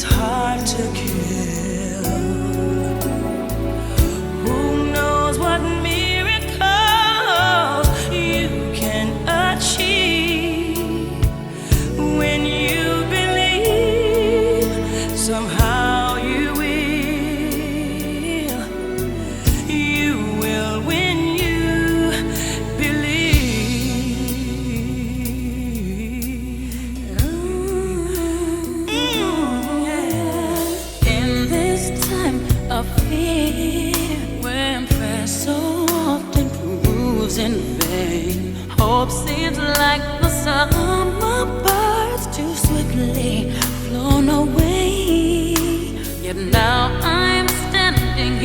hard to kill. Who knows what miracles you can achieve when you believe? Somehow you will when you believe. In this time of fear, when prayer so often proves in vain, hope seems like the summer birds too swiftly flown away. Yet now I'm standing